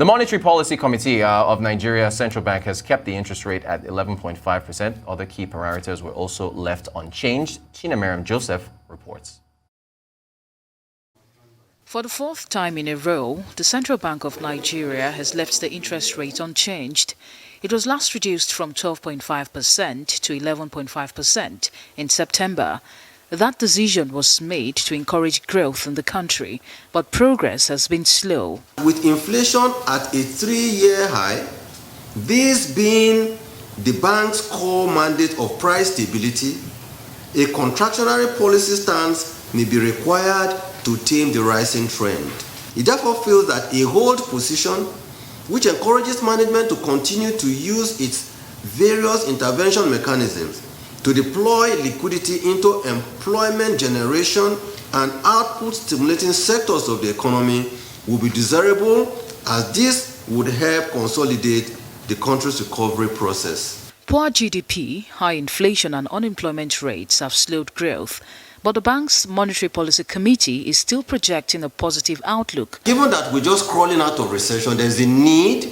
The Monetary Policy Committee of Nigeria Central Bank has kept the interest rate at 11.5%. Other key parameters were also left unchanged. Chinemere Joseph reports. For the fourth time in a row, the Central Bank of Nigeria has left the interest rate unchanged. It was last reduced from 12.5% to 11.5% in September. That decision was made to encourage growth in the country, but progress has been slow. With inflation at a 3-year high, this being the bank's core mandate of price stability, a contractionary policy stance may be required to tame the rising trend. It therefore feels that a hold position, which encourages management to continue to use its various intervention mechanisms to deploy liquidity into employment generation and output stimulating sectors of the economy, will be desirable, as this would help consolidate the country's recovery process. Poor GDP, high inflation and unemployment rates have slowed growth, but the bank's Monetary Policy Committee is still projecting a positive outlook. Given that we're just crawling out of recession, there's a need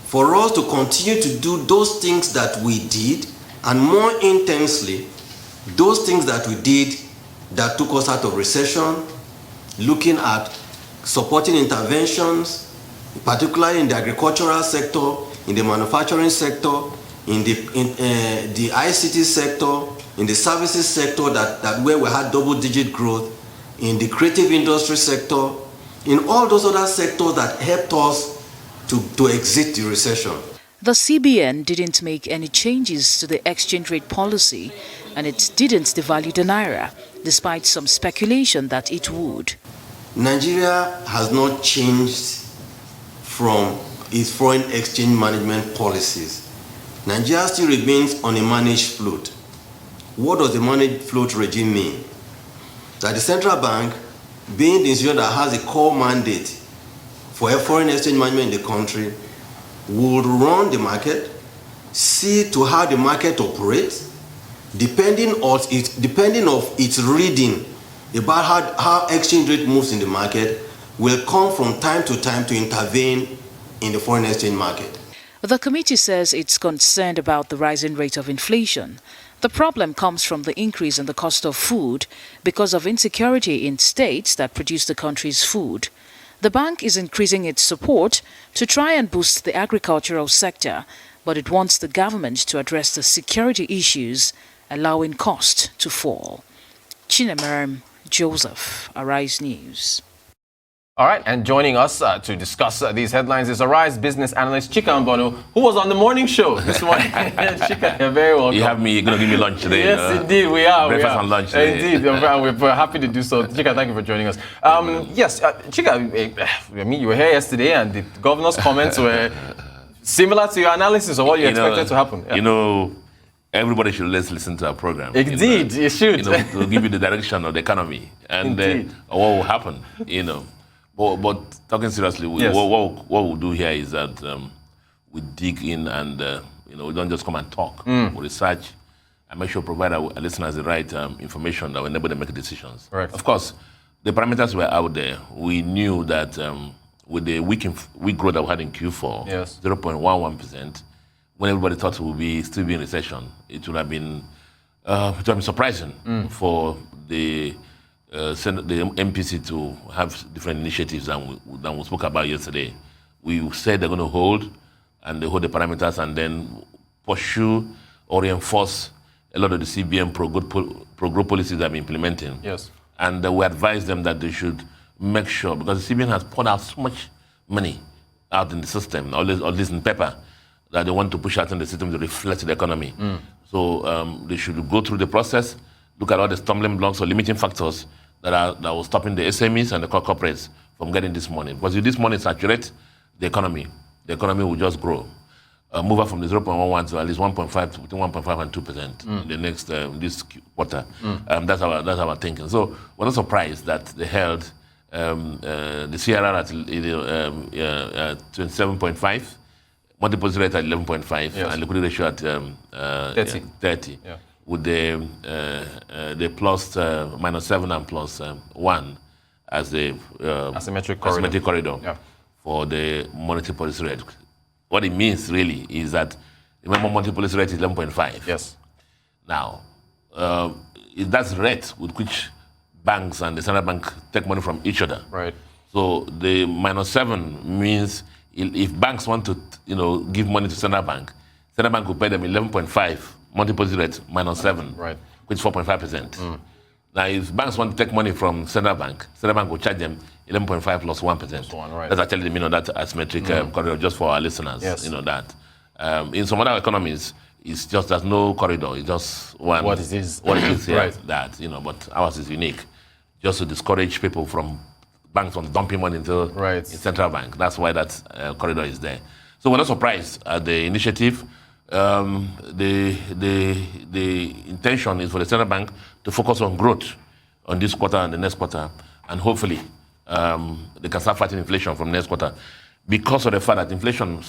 for us to continue to do those things that we did, and more intensely, those things that we did that took us out of recession, looking at supporting interventions, particularly in the agricultural sector, in the manufacturing sector, in the ICT sector, in the services sector, that where we had double-digit growth, in the creative industry sector, in all those other sectors that helped us to exit the recession. The CBN didn't make any changes to the exchange rate policy, and it didn't devalue the naira, despite some speculation that it would. Nigeria has not changed from its foreign exchange management policies. Nigeria still remains on a managed float. What does the managed float regime mean? That the central bank, being the institution that has a core mandate for foreign exchange management in the country, would run the market, see to how the market operates, depending on its reading about how exchange rate moves in the market, will come from time to time to intervene in the foreign exchange market. The committee says it's concerned about the rising rate of inflation. The problem comes from the increase in the cost of food because of insecurity in states that produce the country's food. The bank is increasing its support to try and boost the agricultural sector, but it wants the government to address the security issues, allowing cost to fall. Chinemere Joseph, Arise News. All right, and joining us to discuss these headlines is Arise business analyst Chika Mbono, who was on the morning show this morning. Chika, you're very welcome. You're going to give me lunch today. Yes, indeed, we are. Breakfast and lunch today. Indeed, we're happy to do so. Chika, thank you for joining us. Yes, Chika, I mean, you were here yesterday, and the governor's comments were similar to your analysis of what you expected to happen. Yeah. You know, everybody should listen to our program. Indeed, you should. To give you the direction of the economy and what will happen, But talking seriously, yes. what we'll do here is that we dig in and we don't just come and talk. We research and make sure we provide our listeners the right information that will enable them to make decisions. Right. Of course, the parameters were out there. We knew that with the weak growth that we had in Q4, yes. 0.11%, when everybody thought we would still be in recession, it would have been surprising for the MPC to have different initiatives than we spoke about yesterday. We said they're going to hold, and they hold the parameters, and then pursue or reinforce a lot of the CBN pro-growth policies they've been implementing. Yes. And we advise them that they should make sure, because the CBN has poured out so much money out in the system, all this in paper, that they want to push out in the system to reflect the economy. So they should go through the process, look at all the stumbling blocks or limiting factors that will stopping the SMEs and the corporates from getting this money. Because if this money saturates the economy will just grow. Move up from the 0.11 to at least 1.5, between 1.5 and 2% in the next this quarter. That's our thinking. So we're not surprised that they held the CRR at 27.5, monthly deposit rate at 11.5, yes. and liquidity ratio at 30. Yeah. With the plus minus 7 and plus 1 as the asymmetric corridor yeah. for the monetary policy rate. What it means really is that, remember, monetary policy rate is 11.5. Yes. Now, that's the rate with which banks and the central bank take money from each other. Right. So the -7 means if banks want to, give money to central bank will pay them 11.5 monetary policy rate -7, right, which is 4.5%. Now, if banks want to take money from central bank will charge them 11.5 plus 1%. Right. That's actually the that asymmetric corridor, just for our listeners. Yes. That. In some other economies, it's just there's no corridor. It's just one. What it is. What it is here. Right. That, but ours is unique, just to discourage people from banks from dumping money into in central bank. That's why that corridor is there. So we're not surprised at the initiative. The intention is for the central bank to focus on growth on this quarter and the next quarter, and hopefully they can start fighting inflation from next quarter, because of the fact that inflation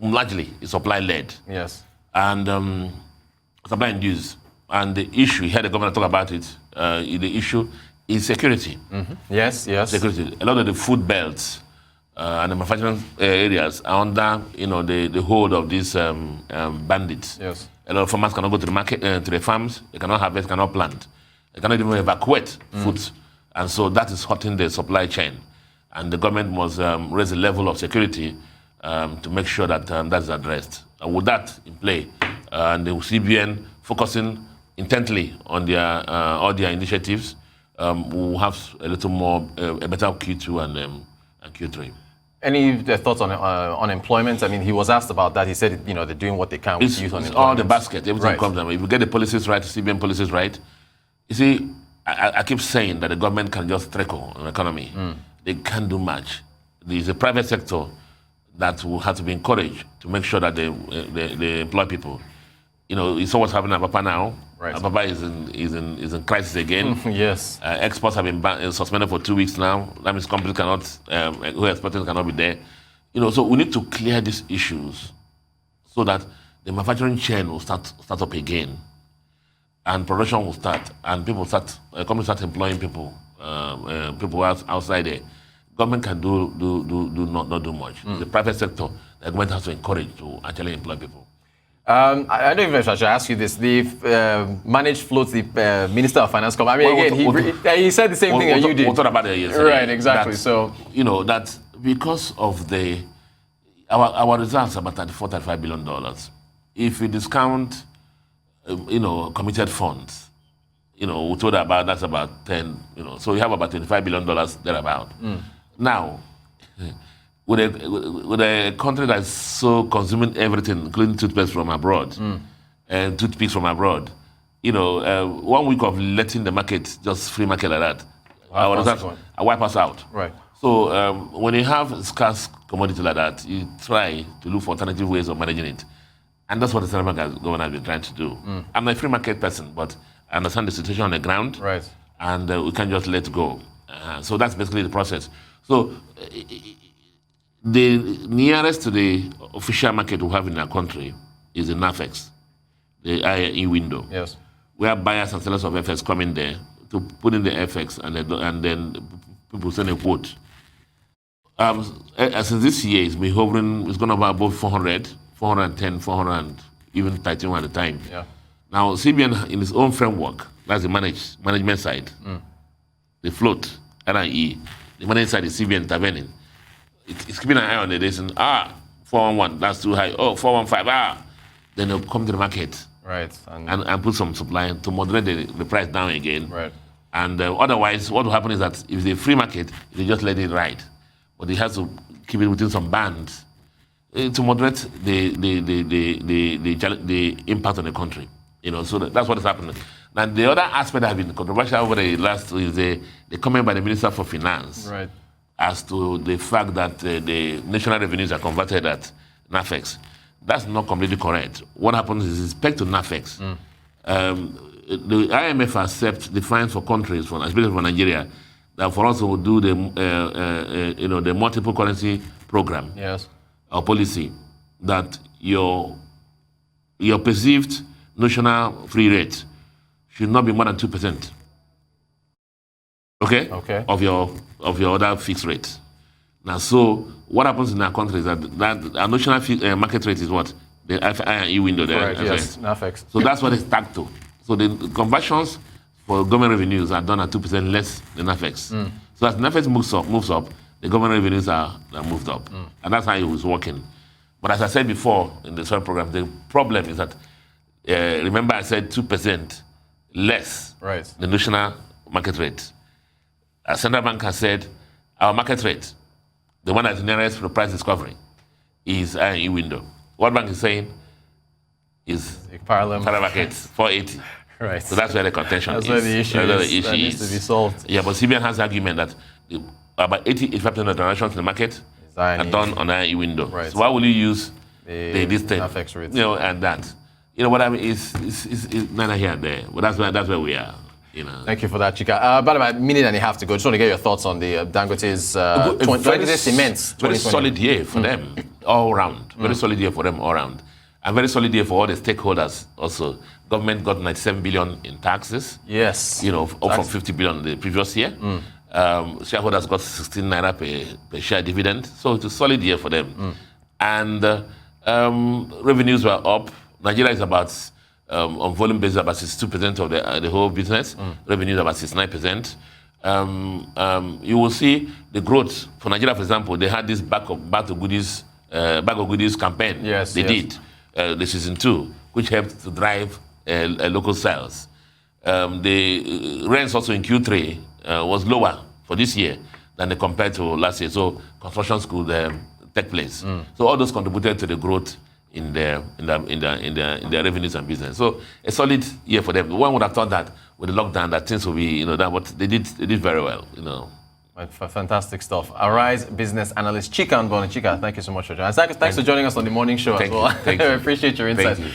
largely is supply-led. Yes. And supply-induced. And the issue, you heard the governor talk about it, the issue is security. Mm-hmm. Yes. Security. A lot of the food belts and the manufacturing areas are under, the hold of these bandits. Yes. A lot of farmers cannot go to the market, to the farms. They cannot harvest, cannot plant. They cannot even evacuate foods. And so that is hurting the supply chain. And the government must raise the level of security to make sure that that is addressed. And with that in play, and the CBN focusing intently on all their initiatives, we'll have a little more, a better Q2 and Q3. Any thoughts on unemployment? I mean, he was asked about that. He said, they're doing what they can with youth unemployment. It's all the basket. Everything comes down. If we get the policies right, CBN policies right, you see, I keep saying that the government can just trickle on the economy. They can't do much. There's a private sector that will have to be encouraged to make sure that they employ people. You saw what's happening at Papa now. Right. Papa is in crisis again. Yes. Exports have been suspended for 2 weeks now. That means companies cannot, who are exporting cannot be there. So we need to clear these issues so that the manufacturing chain will start up again, and production will start, and companies start employing people, people outside there. Government can not do much. The private sector, the government has to encourage to actually employ people. I don't even know if I should ask you this. The managed floats, the Minister of Finance, he said the same thing that you did. We'll talk about it yesterday. Right, exactly. That because of our reserves are about $34-35 billion. If we discount, committed funds, we told about that's about 10. So we have about $25 billion thereabout. Now, with a country that's so consuming everything, including toothpaste from abroad and toothpicks from abroad, 1 week of letting the market, just free market like that, our reserves wipe us out. Right. So when you have a scarce commodity like that, you try to look for alternative ways of managing it. And that's what the central bank government has been trying to do. I'm a free market person, but I understand the situation on the ground. Right. And we can't just let go. So that's basically the process. So the nearest to the official market we have in our country is the NAFEX, the IE window. Yes. Where buyers and sellers of FX come in there to put in the FX and then people send a quote. Since this year, it's been hovering, it's gone above 400, 410, 400, even 31 at the time. Yeah. Now, CBN, in its own framework, that's the management side, the float, NIE, the management side is CBN intervening. It's keeping an eye on it. They say, 411, that's too high. Oh, 415, Then they'll come to the market. Right. And put some supply to moderate the price down again. Right. And otherwise, what will happen is that if it's a free market, they just let it ride. But it has to keep it within some bands to moderate the impact on the country. So that's what is happening. Now, the other aspect that has been controversial over the last is the comment by the Minister for Finance. Right. As to the fact that the national revenues are converted at NAFEX. That's not completely correct. What happens is, respect to NAFEX, the IMF accepts the fines for countries, especially for Nigeria, that for us to do the multiple currency program, yes, or policy, that your perceived notional free rate should not be more than 2%. Okay? Of your other fixed rates. Now, so what happens in our country is that our national market rate is what? The I&E window there. Correct, yes, NAFEX. So that's what it's tagged to. So the conversions for government revenues are done at 2% less than NAFEX. So as NAFEX moves up, the government revenues are moved up. And that's how it was working. But as I said before in the soil program, the problem is that, remember I said 2% less the national market rate. Central Bank has said our market rate, the one that's nearest to the price discovery, is I&E window. World Bank is saying is parallel market 480. Right. So that's where the contention is. That's where the issue is. That needs to be solved. Yeah, but CBN has the argument that about 85% of the transactions in the market are done on I&E window. Right. So why will you use this thing? NAFEX rates. You know, and that. You know what I mean? It's neither here nor there. But that's where we are. You know. Thank you for that, Chika. About a minute and a half to go. Just want to get your thoughts on the Dangote's cements. Very solid year for them all round. Very solid year for them all round. And very solid year for all the stakeholders also. Government got 97 billion in taxes. Yes. You know, up from 50 billion the previous year. Shareholders got 16 naira per share dividend. So it's a solid year for them. And revenues were up. Nigeria is about, on volume basis, about 62% of the whole business. Revenues about 69%. You will see the growth. For Nigeria, for example, they had this bag of goodies campaign. Yes, they did. The season 2, which helped to drive local sales. The rents also in Q3 was lower for this year than they compared to last year. So constructions could take place. So all those contributed to the growth in their revenues and business. So a solid year for them. One would have thought that with the lockdown that things will be, you know, that but they did very well, you know. Fantastic stuff. Arise business analyst Chika Mbona. Chika, thank you so much for joining us. Thanks for joining us on the morning show as well. Thank you. I appreciate your insight. Thank you.